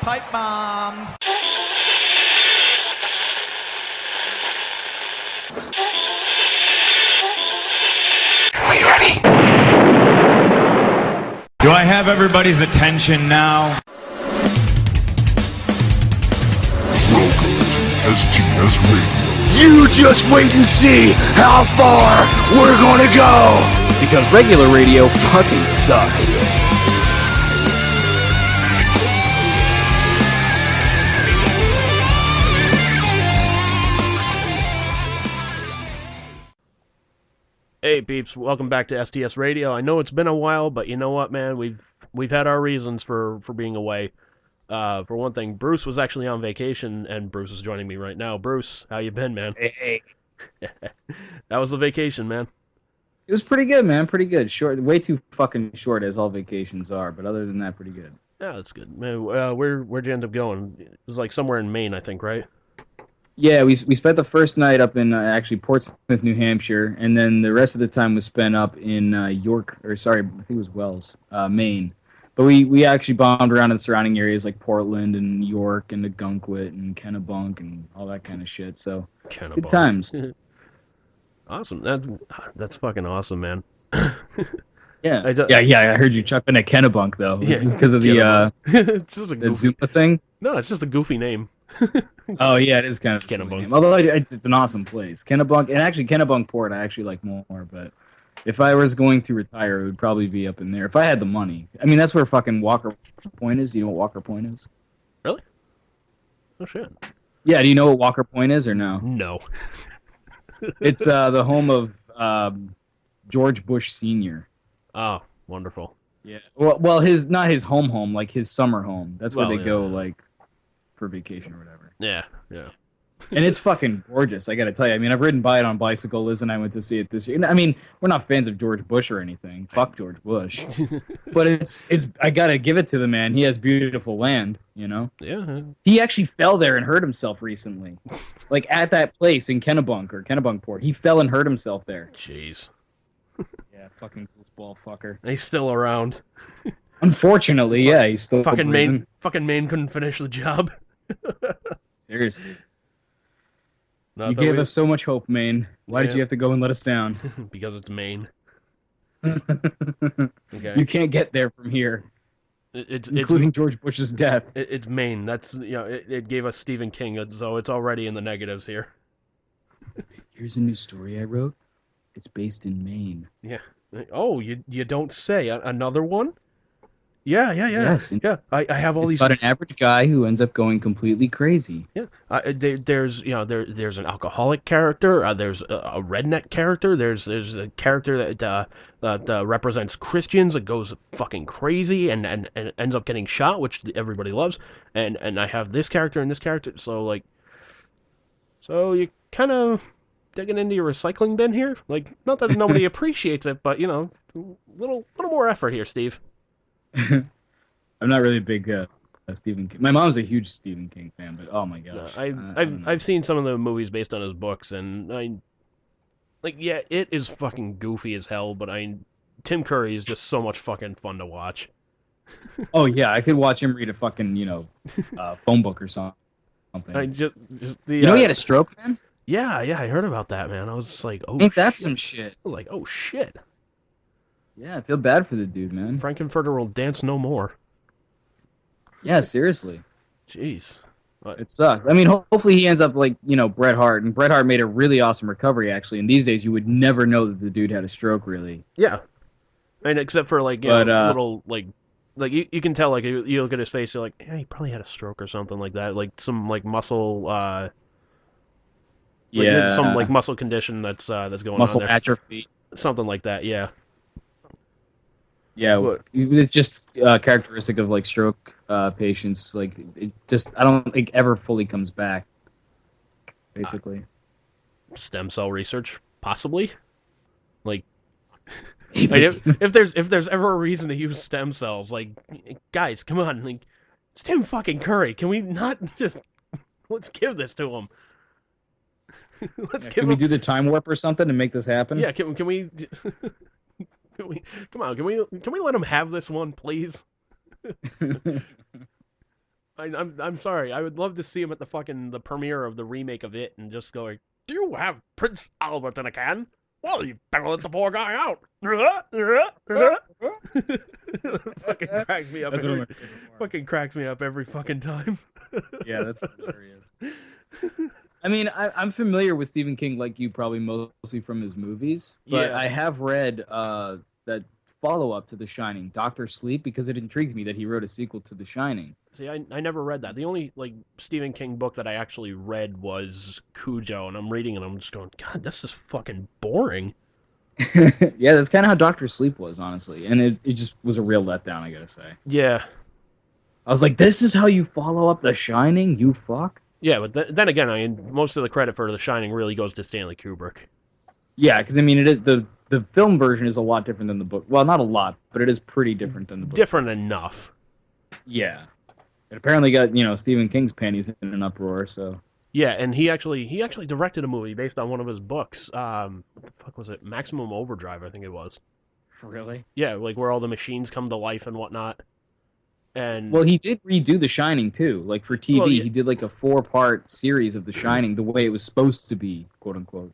pipe bomb. Are we ready? Do I have everybody's attention now? Welcome to STS Radio. You just wait and see how far we're gonna go! Because regular radio fucking sucks. Hey peeps, welcome back to STS Radio. I know it's been a while, but you know what, man? We've had our reasons for being away. For one thing, Bruce was actually on vacation, and Bruce is joining me right now. Bruce, how you been, man? Hey. That was the vacation, man. It was pretty good, man. Pretty good. Short, way too fucking short, as all vacations are. But other than that, pretty good. Yeah, that's good, man. Where'd you end up going? It was like somewhere in Maine, I think, right? Yeah, we spent the first night up in actually Portsmouth, New Hampshire, and then the rest of the time was spent up in York, or sorry, I think it was Wells, Maine. But we actually bombed around in the surrounding areas like Portland and York and Nagunquit and Kennebunk and all that kind of shit. So good times. Awesome. That's fucking awesome, man. Yeah. I heard you chuckling at Kennebunk though. Yeah, because of the it's just a the goofy Zumba thing. No, it's just a goofy name. Oh yeah, it is kind of a silly Kennebunk. name. Although it's an awesome place. Kennebunk, and actually Kennebunk Port I actually like more, but if I was going to retire, it would probably be up in there. If I had the money. I mean, that's where fucking Walker Point is. Do you know what Walker Point is? Really? Oh shit. Yeah, do you know what Walker Point is or no? No. It's the home of George Bush Sr. Oh, wonderful. Yeah. Well, his not his home, like his summer home. That's where they go like for vacation or whatever. Yeah. And it's fucking gorgeous, I gotta tell you. I mean, I've ridden by it on bicycle. Liz and I went to see it this year. I mean, we're not fans of George Bush or anything. Fuck George Bush. But it's I gotta give it to the man. He has beautiful land, you know? Yeah. He actually fell there and hurt himself recently. Like at that place in Kennebunk or Kennebunkport. He fell and hurt himself there. Jeez. Yeah, fucking goofball fucker. He's still around. Unfortunately, yeah, he's still Fucking breathing. Maine couldn't finish the job. Seriously. Not You that gave us so much hope, Maine. Why did Yeah. you have to go and let us down? because it's Maine. Okay. You can't get there from here, It's including George Bush's death. it's Maine. That's it gave us Stephen King, so it's already in the negatives here. Here's a new story I wrote. It's based in Maine. Yeah. Oh, you don't say. Another one? Yeah. Yes, Yeah. I have all It's these. about an average guy who ends up going completely crazy. Yeah. There's there's an alcoholic character. There's a redneck character. There's a character that represents Christians that goes fucking crazy and ends up getting shot, which everybody loves. And I have this character and this character. So you kind of digging into your recycling bin here. Like, not that nobody appreciates it, but little more effort here, Steve. I'm not really a big Stephen King. My mom's a huge Stephen King fan, but oh my gosh. I've seen some of the movies based on his books, and it is fucking goofy as hell, but Tim Curry is just so much fucking fun to watch. Oh yeah, I could watch him read a fucking phone book or something. He he had a stroke, man. Yeah, I heard about that, man. I was just like, oh, Ain't that shit. some shit? I was like, oh shit. Yeah, I feel bad for the dude, man. Frankenfurter will dance no more. Yeah, seriously. Jeez. It sucks. I mean, hopefully he ends up like, Bret Hart. And Bret Hart made a really awesome recovery, actually. And these days, you would never know that the dude had a stroke, really. Yeah. And except for, little, you can tell, you look at his face, you're like, yeah, he probably had a stroke or something like that. Like, some, muscle, some, muscle condition that's going muscle on there. atrophy. Something like that, yeah. Yeah, it's just characteristic of, stroke patients. I don't think ever fully comes back, basically. Stem cell research, possibly? If there's ever a reason to use stem cells, guys, come on, it's Tim fucking Curry. Can we not just let's give this to him? Can we do the time warp or something to make this happen? Yeah, can we? Come on, can we let him have this one, please? I'm sorry. I would love to see him at the premiere of the remake of it and just go like, "Do you have Prince Albert in a can? Well, you better let the poor guy out." Fucking cracks me up. That's one of my Fucking cracks me up every fucking time. Yeah, that's hilarious. I mean, I'm familiar with Stephen King, like you, probably mostly from his movies. But Yeah. I have read that follow-up to The Shining, Doctor Sleep, because it intrigued me that he wrote a sequel to The Shining. See, I never read that. The only Stephen King book that I actually read was Cujo, and I'm reading it and I'm just going, God, this is fucking boring. Yeah, that's kind of how Doctor Sleep was, honestly. And it just was a real letdown, I gotta say. Yeah. I was like, this is how you follow up The Shining, you fuck? Yeah, but then again, I mean, most of the credit for The Shining really goes to Stanley Kubrick. Yeah, because I mean, it is, the film version is a lot different than the book. Well, not a lot, but it is pretty different than the book. Different enough. Yeah. It apparently got, Stephen King's panties in an uproar, so... Yeah, and he actually directed a movie based on one of his books. What the fuck was it? Maximum Overdrive, I think it was. Really? Yeah, like where all the machines come to life and whatnot. And Well, he did redo The Shining, too. Like, for TV, Well, yeah. he did, like, a 4-part series of The Shining, the way it was supposed to be, quote-unquote.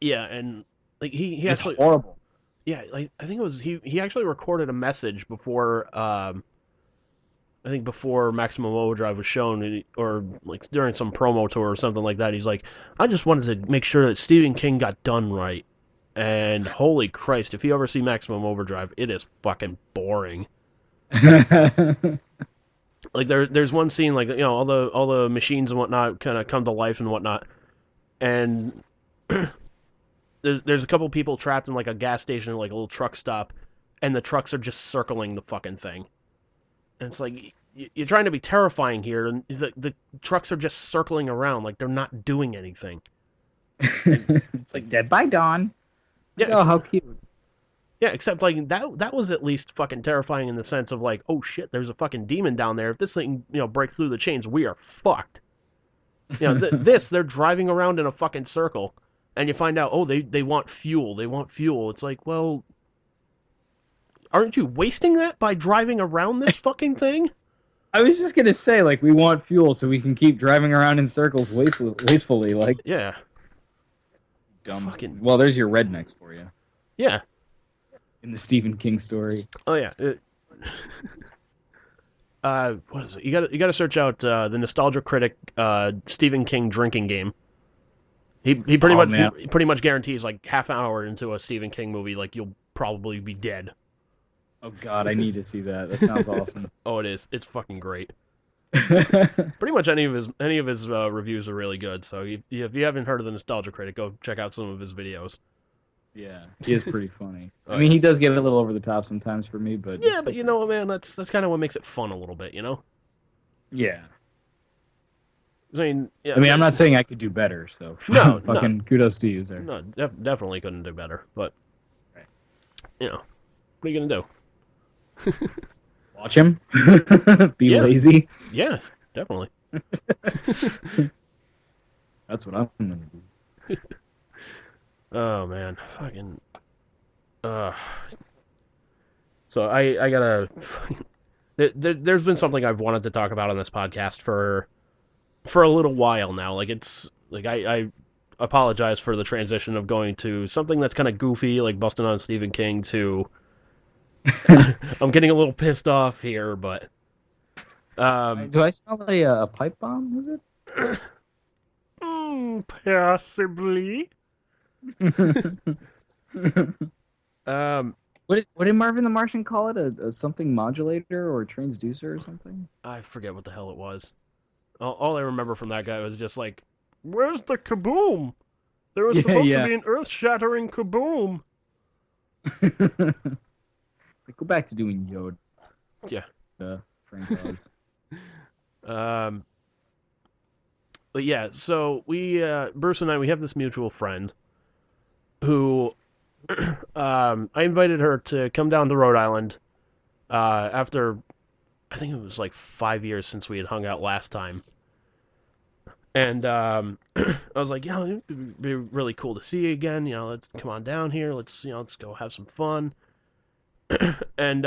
yeah, and like he It's actually horrible. yeah, like I think it was he actually recorded a message before I think before Maximum Overdrive was shown, or like during some promo tour or something like that. He's like, I just wanted to make sure that Stephen King got done right. And holy Christ, if you ever see Maximum Overdrive, it is fucking boring. Like there's one scene, like, all the machines and whatnot kind of come to life and whatnot, and there's a couple people trapped in like a gas station, like a little truck stop, and the trucks are just circling the fucking thing. And it's like, you're trying to be terrifying here, and the trucks are just circling around, like they're not doing anything. It's like Dead by Dawn. Yeah, Oh, how cute. yeah, except like that was at least fucking terrifying in the sense of like, oh shit, there's a fucking demon down there. If this thing, breaks through the chains, we are fucked. They're driving around in a fucking circle, and you find out, oh, they want fuel. They want fuel. It's like, well, aren't you wasting that by driving around this fucking thing? I was just gonna say, like, we want fuel so we can keep driving around in circles wastefully, like... Yeah. Dumb. Fucking... Well, there's your rednecks for you. Yeah. In the Stephen King story. Oh, yeah. What is it? You got to search out the Nostalgia Critic Stephen King drinking game. He pretty much guarantees like half an hour into a Stephen King movie, like you'll probably be dead. Oh God, I need to see that. That sounds awesome. Oh, it is. It's fucking great. Pretty much any of his reviews are really good. So if you haven't heard of the Nostalgia Critic, go check out some of his videos. Yeah, he is pretty funny. I mean, he does get a little over the top sometimes for me, but yeah, but you know what, man, that's kind of what makes it fun a little bit, you know? Yeah. I mean, yeah. I mean, I'm not saying I could do better, so No, fucking kudos to you, sir. No, definitely couldn't do better, but Right. What are you gonna do? Watch him. Be Yeah. lazy. Yeah, definitely. That's what I'm gonna do. Oh man, fucking. So I gotta. There's been something I've wanted to talk about on this podcast for a little while now. Like it's like I apologize for the transition of going to something that's kind of goofy, like busting on Stephen King, to. I'm getting a little pissed off here, but. Do I smell a pipe bomb? Is it? Possibly. What did Marvin the Martian call it? A something modulator or a transducer or something? I forget what the hell it was. All I remember from that guy was just like, "Where's the kaboom? There was supposed to be an earth-shattering kaboom." Go back to doing Yoda. Yeah. Frank Oz. But yeah, so we, Bruce and I, we have this mutual friend who, I invited her to come down to Rhode Island, after, I think it was like 5 years since we had hung out last time. And, I was like, it'd be really cool to see you again, let's come on down here, let's go have some fun. And,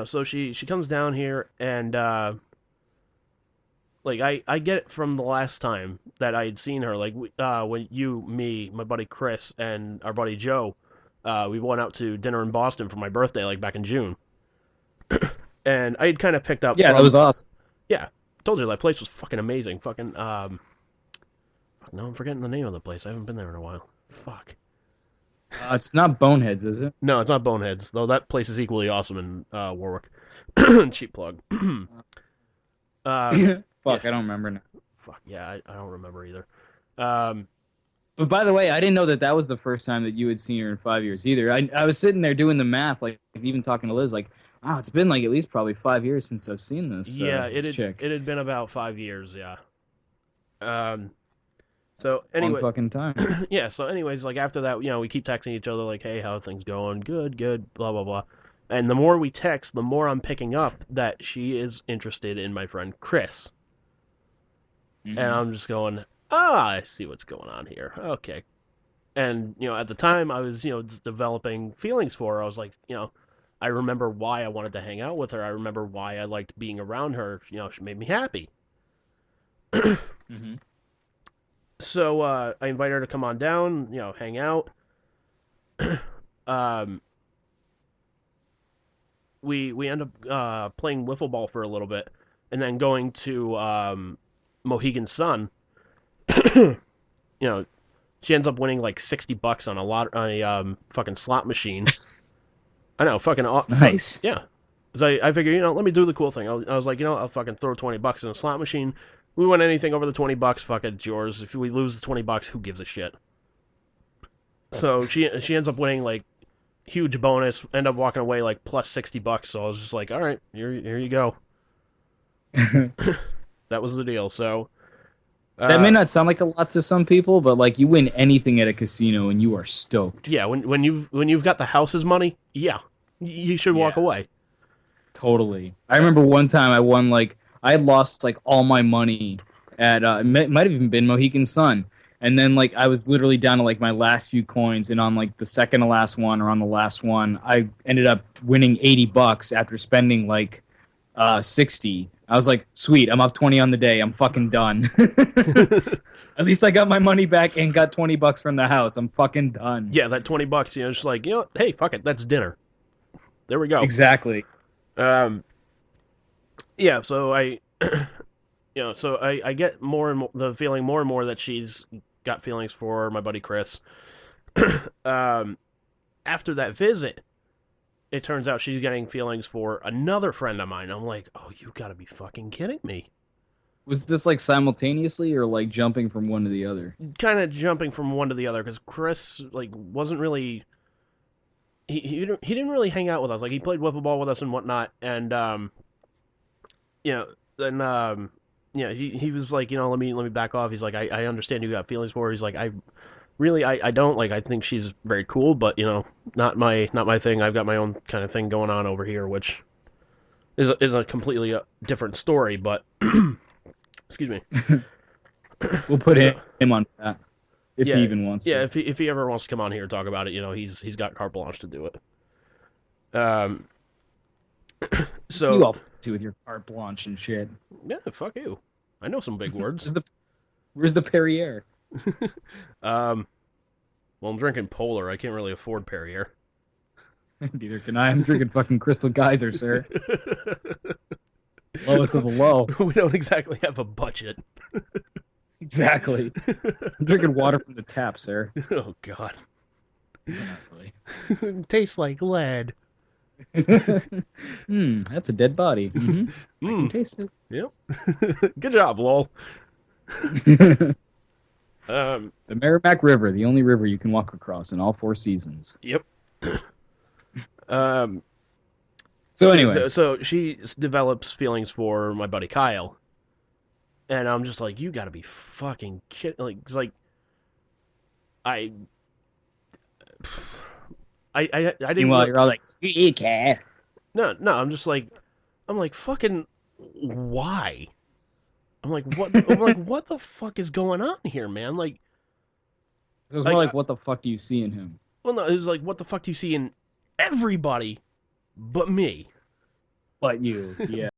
so she comes down here and like I get it from the last time that I had seen her, like when you, me, my buddy Chris, and our buddy Joe, we went out to dinner in Boston for my birthday, like back in June, and I had kind of picked up. Yeah, that was awesome. Yeah, told you that place was fucking amazing. Fucking no, I'm forgetting the name of the place. I haven't been there in a while. Fuck. It's not Boneheads, is it? No, it's not Boneheads, though that place is equally awesome in Warwick. Cheap plug. Fuck, yeah. I don't remember now. Fuck, yeah, I don't remember either. But by the way, I didn't know that was the first time that you had seen her in 5 years either. I was sitting there doing the math, like even talking to Liz, like, wow, it's been like at least probably 5 years since I've seen this. This chick. It had been about 5 years, yeah. So anyway, long fucking time. yeah. So anyways, like after that, we keep texting each other like, "Hey, how are things going? Good, blah blah blah." And the more we text, the more I'm picking up that she is interested in my friend Chris. Mm-hmm. And I'm just going, I see what's going on here. Okay. And at the time, I was just developing feelings for her. I was like, I remember why I wanted to hang out with her. I remember why I liked being around her. She made me happy. Mm-hmm. So I invited her to come on down, hang out. We end up playing wiffle ball for a little bit, and then going to Mohegan Sun. She ends up winning like $60 on a fucking slot machine. I know, fucking nice. Yeah, because I figured, let me do the cool thing. I was like, I'll fucking throw $20 in a slot machine. We win anything over the $20, fuck it, it's yours. If we lose the $20, who gives a shit? So she ends up winning like huge bonus. End up walking away like plus $60. So I was just like, all right, here you go. That was the deal. So that may not sound like a lot to some people, but like you win anything at a casino and you are stoked. Yeah, when you've got the house's money, yeah, you should walk away. Totally. I remember one time I won I had lost like all my money at it might have even been Mohegan Sun, and then like I was literally down to like my last few coins, and on like the second to last one or on the last one, I ended up winning $80 after spending like 60. I was like, sweet, I'm up 20 on the day. I'm fucking done. At least I got my money back and got $20 from the house. I'm fucking done. Yeah, that $20, just like, hey, fuck it, that's dinner. There we go. Exactly. Yeah, so I get more and more the feeling more and more that she's got feelings for my buddy Chris. After that visit, it turns out she's getting feelings for another friend of mine. I'm like, oh, you gotta be fucking kidding me. Was this like simultaneously or like jumping from one to the other? Kind of jumping from one to the other, because Chris like wasn't really. He didn't really hang out with us. Like he played wiffle ball with us and whatnot, and he was like, let me back off. He's like, I understand you got feelings for her. He's like, I don't, like, I think she's very cool, but not my thing. I've got my own kind of thing going on over here, which is a completely different story. But excuse me. We'll put him on that if he even wants to. Yeah, if he ever wants to come on here and talk about it, he's got carte blanche to do it. So you all with your carte blanche and shit. Yeah, fuck you. I know some big words. Where's the Perrier? Well, I'm drinking Polar. I can't really afford Perrier. Neither can I. I'm drinking fucking Crystal Geyser, sir. Lowest of the low. We don't exactly have a budget. Exactly. I'm drinking water from the tap, sir. Oh, God. Tastes like lead. That's a dead body. Mm-hmm. I can taste it. Yep. Good job, lol. The Merrimack River, the only river you can walk across in all 4 seasons. Yep. So anyway. So she develops feelings for my buddy Kyle. And I'm just like, you gotta be fucking kidding. Like, it's like, I didn't. Meanwhile, you're all like, sweet cat. No, I'm just like, fucking, why? I'm like, what? I'm like, what the fuck is going on here, man? Like, it was more like, what the fuck do you see in him? Well, no, it was like, what the fuck do you see in everybody but me? But you, yeah.